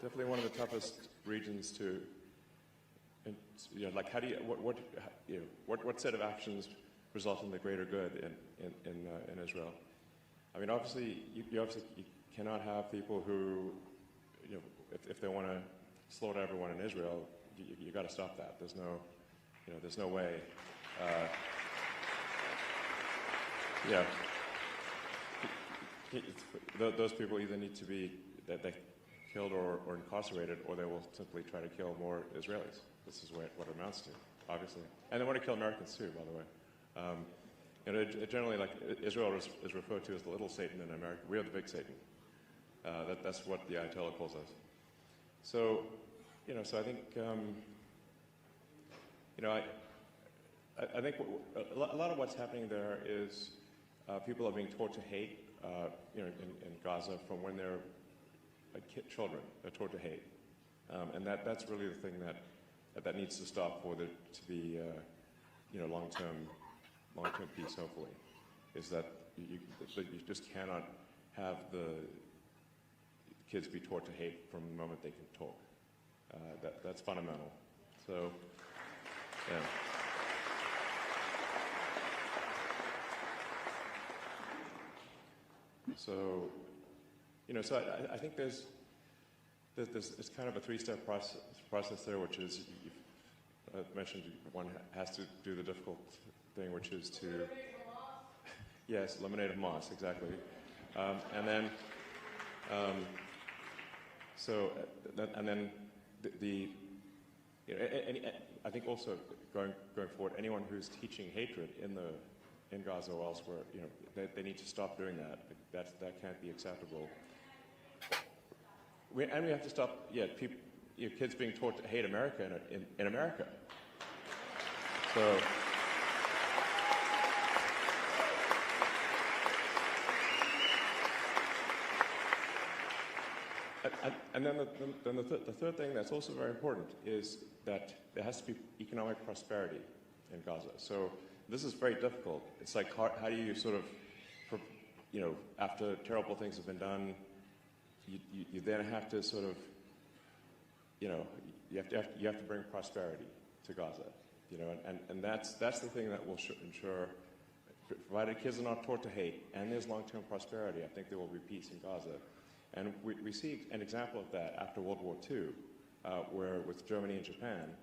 Definitely one of the toughest regions to, and, like how do you, what set of actions result in the greater good in Israel? I mean, obviously, you cannot have people who, if they want to slaughter everyone in Israel, you got to stop that. There's no way. Those people either need to be killed or incarcerated, or they will simply try to kill more Israelis. This is what it amounts to, obviously. And they want to kill Americans too, by the way. Generally, like Israel is referred to as the little Satan in America. We are the big Satan. That's what the Ayatollah calls us. So, so I think, I think a lot of what's happening there is people are being taught to hate, in Gaza from when they're children. They're taught to hate, and that's really the thing that needs to stop for there to be, long-term peace. Hopefully, is that you just cannot have the kids be taught to hate from the moment they can talk. That's fundamental. So, yeah. So, so I think there's it's kind of a three-step process there, which is, you've mentioned one has to do the difficult thing, which is to yes, eliminate Hamas, exactly, and then I think also going forward, anyone who's teaching hatred in Gaza or elsewhere, they need to stop doing that. That can't be acceptable. We have to stop, kids being taught to hate America in America. So, and then the third thing that's also very important is that there has to be economic prosperity in Gaza. So this is very difficult. It's like, how do you sort of, after terrible things have been done, you then have to sort of, you have to bring prosperity to Gaza, and that's the thing that will ensure, provided kids are not taught to hate and there's long-term prosperity, I think there will be peace in Gaza. And we see an example of that after World War II, where with Germany and Japan,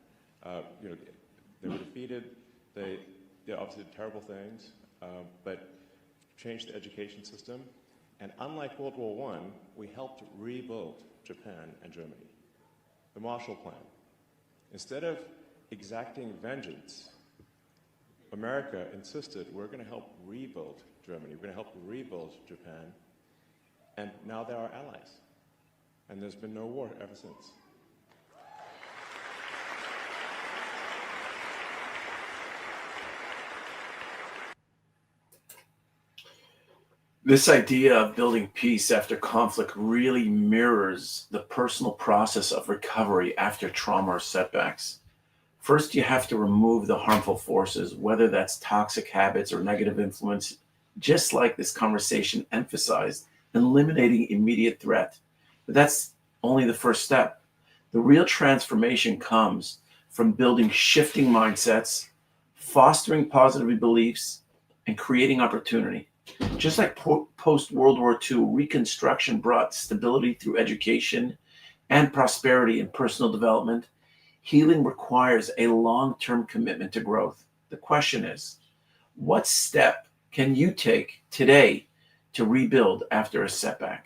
they were defeated. They obviously did terrible things, but changed the education system. And unlike World War I, we helped rebuild Japan and Germany. The Marshall Plan. Instead of exacting vengeance, America insisted, we're going to help rebuild Germany, we're going to help rebuild Japan, and now they're our allies. And there's been no war ever since. This idea of building peace after conflict really mirrors the personal process of recovery after trauma or setbacks. First, you have to remove the harmful forces, whether that's toxic habits or negative influence, just like this conversation emphasized, eliminating immediate threat. But that's only the first step. The real transformation comes from building shifting mindsets, fostering positive beliefs, and creating opportunity. Just like post-World War II, Reconstruction brought stability through education and prosperity in personal development, healing requires a long-term commitment to growth. The question is, what step can you take today to rebuild after a setback?